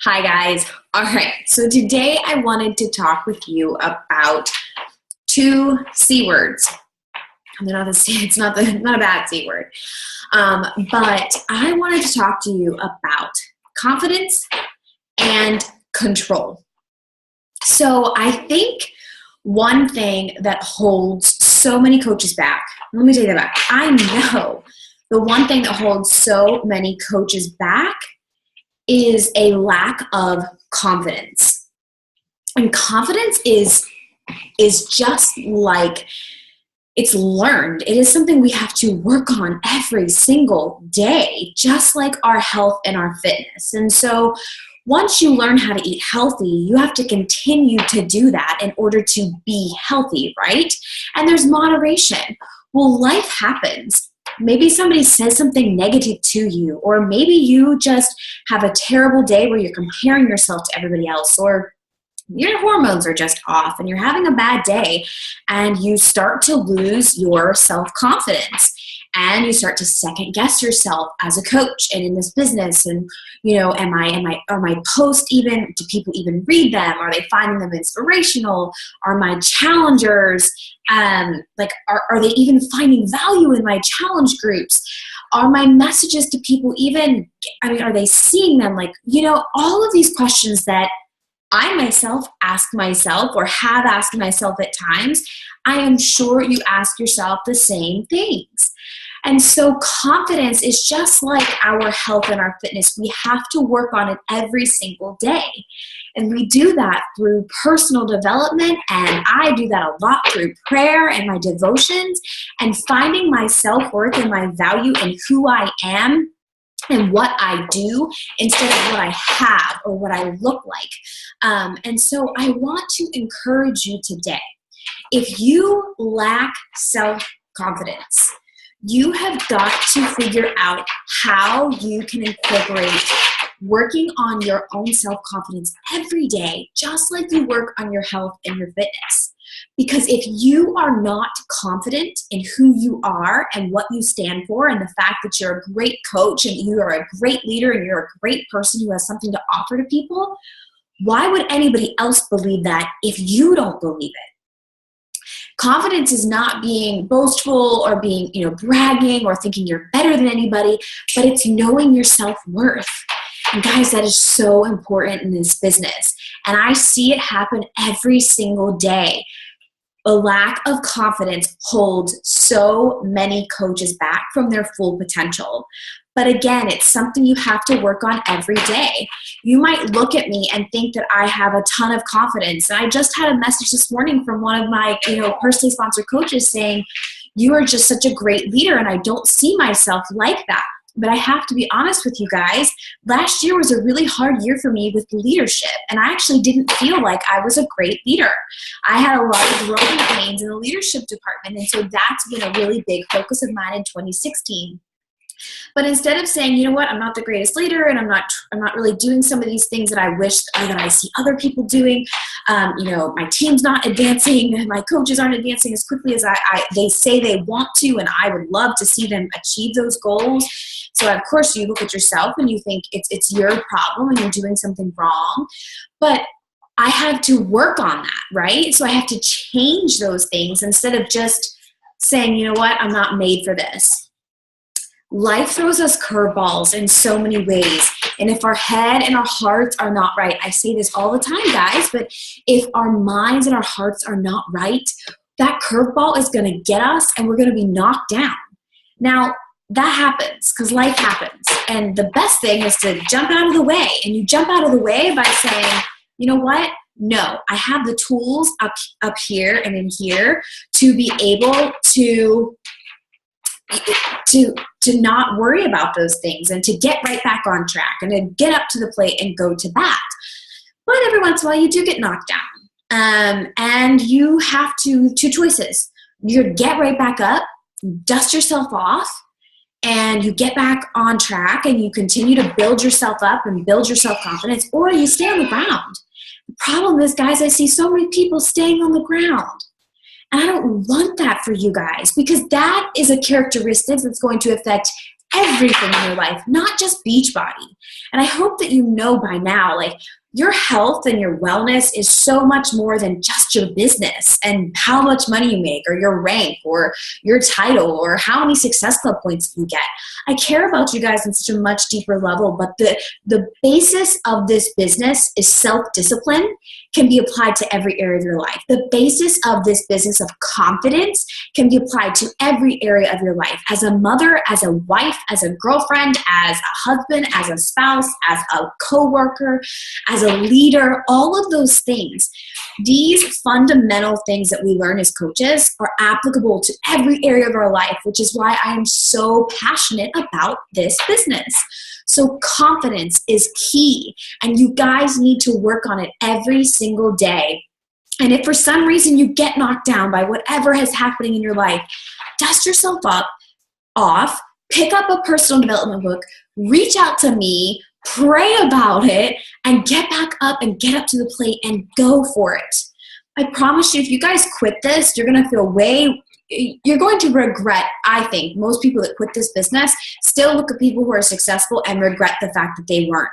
Hi guys. All right. So today I wanted to talk with you about two C words. It's not a bad C word. But I wanted to talk to you about confidence and control. So I think one thing that holds so many coaches back, let me take that back. I know the one thing that holds so many coaches back is a lack of confidence. And confidence is just like, it's learned. It is something we have to work on every single day, just like our health and our fitness. And so once you learn how to eat healthy, you have to continue to do that in order to be healthy, right? And there's moderation. Well, life happens. Maybe somebody says something negative to you, or maybe you just have a terrible day where you're comparing yourself to everybody else, or your hormones are just off and you're having a bad day and you start to lose your self-confidence and you start to second guess yourself as a coach and in this business. And, are my posts even, do people even read them? Are they finding them inspirational? Are my challengers, are they even finding value in my challenge groups? Are my messages to people even, are they seeing them? All of these questions that I myself ask myself or have asked myself at times, I am sure you ask yourself the same things. And so confidence is just like our health and our fitness. We have to work on it every single day. And we do that through personal development, and I do that a lot through prayer and my devotions and finding my self-worth and my value in who I am and what I do instead of what I have or what I look like. And so I want to encourage you today. If you lack self-confidence, you have got to figure out how you can incorporate working on your own self-confidence every day, just like you work on your health and your fitness. Because if you are not confident in who you are and what you stand for and the fact that you're a great coach and you are a great leader and you're a great person who has something to offer to people, why would anybody else believe that if you don't believe it? Confidence is not being boastful or being, bragging or thinking you're better than anybody, but it's knowing your self-worth. And guys, that is so important in this business. And I see it happen every single day. A lack of confidence holds so many coaches back from their full potential. But again, it's something you have to work on every day. You might look at me and think that I have a ton of confidence. And I just had a message this morning from one of my, personally sponsored coaches saying, you are just such a great leader and I don't see myself like that. But I have to be honest with you guys, last year was a really hard year for me with leadership, and I actually didn't feel like I was a great leader. I had a lot of growing pains in the leadership department, and so that's been a really big focus of mine in 2016. But instead of saying, I'm not the greatest leader and I'm not really doing some of these things that I wish or that I see other people doing, my team's not advancing, my coaches aren't advancing as quickly as they say they want to, and I would love to see them achieve those goals. So of course you look at yourself and you think it's your problem and you're doing something wrong. But I had to work on that, right? So I have to change those things instead of just saying, I'm not made for this. Life throws us curveballs in so many ways. And if our head and our hearts are not right, I say this all the time, guys, but if our minds and our hearts are not right, that curveball is going to get us and we're going to be knocked down. Now, that happens because life happens. And the best thing is to jump out of the way. And you jump out of the way by saying, you know what? No, I have the tools up here and in here to be able to not worry about those things and to get right back on track and to get up to the plate and go to bat. But every once in a while you do get knocked down. And you have two choices. You get right back up, dust yourself off, and you get back on track and you continue to build yourself up and build your self-confidence, or you stay on the ground. The problem is, guys, I see so many people staying on the ground. And I don't want that for you guys, because that is a characteristic that's going to affect everything in your life, not just Beachbody. And I hope that you know by now, like, your health and your wellness is so much more than just your business and how much money you make or your rank or your title or how many Success Club points you get. I care about you guys on such a much deeper level, but the basis of this business is self-discipline, can be applied to every area of your life. The basis of this business of confidence can be applied to every area of your life. As a mother, as a wife, as a girlfriend, as a husband, as a spouse, as a coworker, as a leader, all of those things. These fundamental things that we learn as coaches are applicable to every area of our life, which is why I am so passionate about this business. So confidence is key, and you guys need to work on it every single day. And if for some reason you get knocked down by whatever is happening in your life, dust yourself off, pick up a personal development book, reach out to me, pray about it, and get back up and get up to the plate and go for it. I promise you, if you guys quit this, you're going to feel you're going to regret, I think, most people that quit this business still look at people who are successful and regret the fact that they weren't.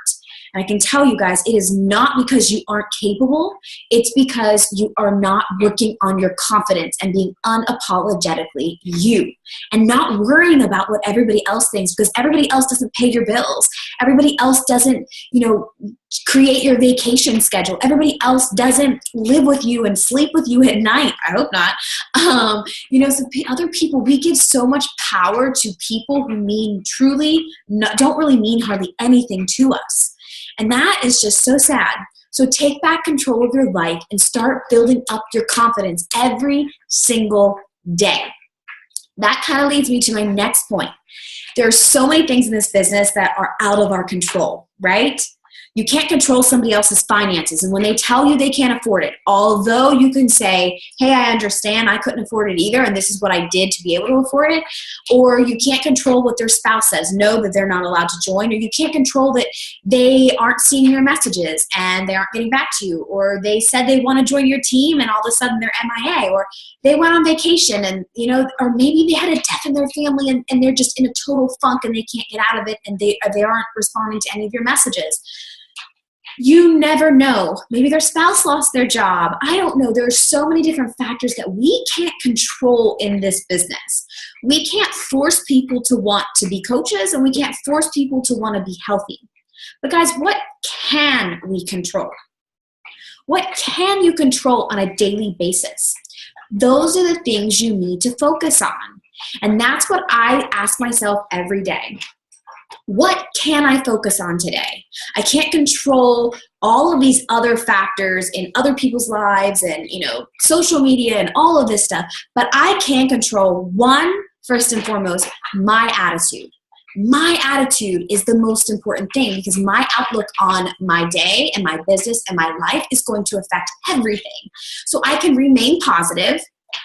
And I can tell you guys, it is not because you aren't capable. It's because you are not working on your confidence and being unapologetically you and not worrying about what everybody else thinks, because everybody else doesn't pay your bills. Everybody else doesn't, create your vacation schedule. Everybody else doesn't live with you and sleep with you at night. I hope not. So other people, we give so much power to people who don't really mean hardly anything to us. And that is just so sad. So take back control of your life and start building up your confidence every single day. That kind of leads me to my next point. There are so many things in this business that are out of our control, right? You can't control somebody else's finances. And when they tell you they can't afford it, although you can say, hey, I understand, I couldn't afford it either, and this is what I did to be able to afford it. Or you can't control what their spouse says, know that they're not allowed to join. Or you can't control that they aren't seeing your messages and they aren't getting back to you. Or they said they want to join your team and all of a sudden they're MIA. Or they went on vacation and, or maybe they had a death in their family and they're just in a total funk and they can't get out of it and they aren't responding to any of your messages. You never know. Maybe their spouse lost their job. I don't know. There are so many different factors that we can't control in this business. We can't force people to want to be coaches, and we can't force people to want to be healthy. But guys, what can we control? What can you control on a daily basis? Those are the things you need to focus on. And that's what I ask myself every day. What can I focus on today? I can't control all of these other factors in other people's lives and, social media and all of this stuff, but I can control first and foremost, my attitude. My attitude is the most important thing because my outlook on my day and my business and my life is going to affect everything. So I can remain positive.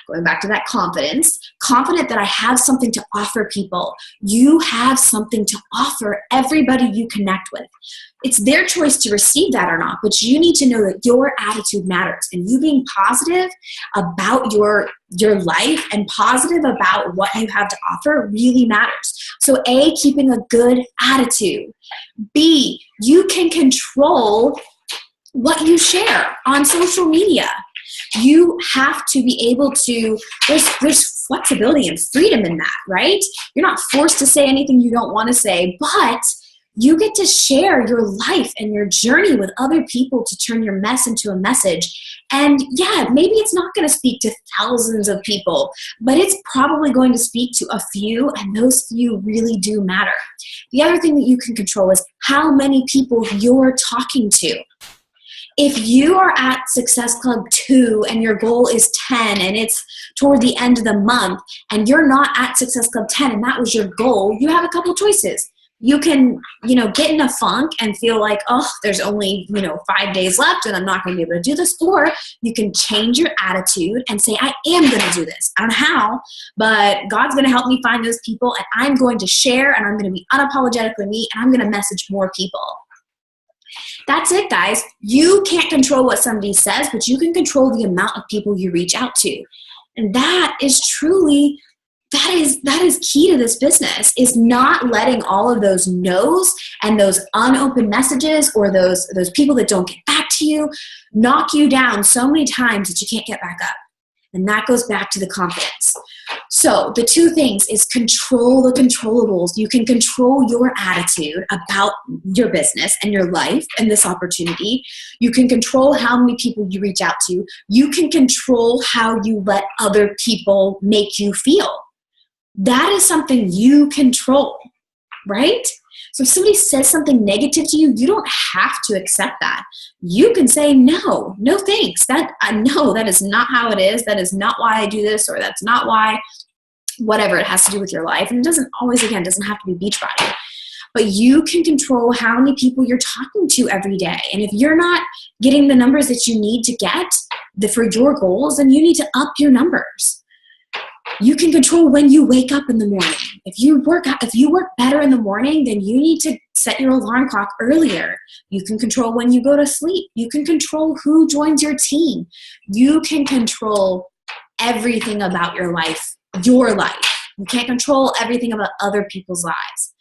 Going back to that confident that I have something to offer people. You have something to offer everybody you connect with. It's their choice to receive that or not, but you need to know that your attitude matters, and you being positive about your life and positive about what you have to offer really matters. So A, keeping a good attitude. B, you can control what you share on social media. You have to be able to, there's flexibility and freedom in that, right? You're not forced to say anything you don't want to say, but you get to share your life and your journey with other people to turn your mess into a message. And yeah, maybe it's not going to speak to thousands of people, but it's probably going to speak to a few, and those few really do matter. The other thing that you can control is how many people you're talking to. If you are at Success Club 2 and your goal is 10 and it's toward the end of the month and you're not at Success Club 10 and that was your goal, you have a couple choices. You can, get in a funk and feel like, there's only, 5 days left and I'm not going to be able to do this. Or you can change your attitude and say, I am going to do this. I don't know how, but God's going to help me find those people and I'm going to share and I'm going to be unapologetically me and I'm going to message more people. That's it, guys. You can't control what somebody says, but you can control the amount of people you reach out to. And that is truly that is key to this business, is not letting all of those no's and those unopened messages or those people that don't get back to you knock you down so many times that you can't get back up. And that goes back to the confidence. So the two things is control the controllables. You can control your attitude about your business and your life and this opportunity. You can control how many people you reach out to. You can control how you let other people make you feel. That is something you control, right? So if somebody says something negative to you, you don't have to accept that. You can say, no thanks. No, that is not how it is. That is not why I do this, or that's not why, whatever it has to do with your life. And it doesn't always, again, doesn't have to be Beachbody. But you can control how many people you're talking to every day. And if you're not getting the numbers that you need to get for your goals, then you need to up your numbers. You can control when you wake up in the morning. If you work better in the morning, then you need to set your alarm clock earlier. You can control when you go to sleep. You can control who joins your team. You can control everything about your life, your life. You can't control everything about other people's lives.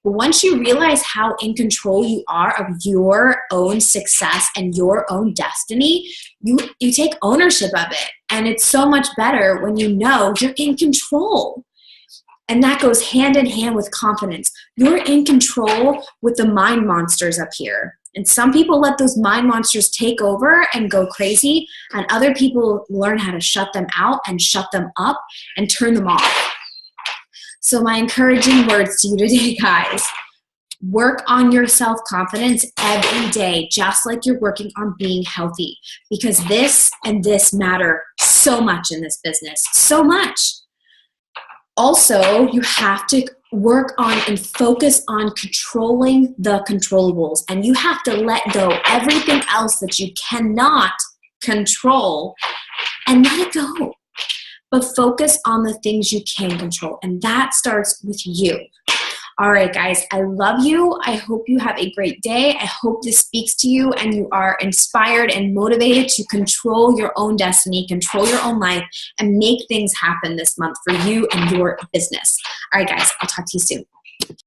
But once you realize how in control you are of your own success and your own destiny, you take ownership of it. And it's so much better when you know you're in control. And that goes hand in hand with confidence. You're in control with the mind monsters up here. And some people let those mind monsters take over and go crazy, and other people learn how to shut them out and shut them up and turn them off. So my encouraging words to you today, guys, work on your self-confidence every day, just like you're working on being healthy, because this and this matter so much in this business, so much. Also, you have to work on and focus on controlling the controllables, and you have to let go everything else that you cannot control and let it go. But focus on the things you can control, and that starts with you. All right, guys, I love you. I hope you have a great day. I hope this speaks to you and you are inspired and motivated to control your own destiny, control your own life, and make things happen this month for you and your business. All right, guys, I'll talk to you soon.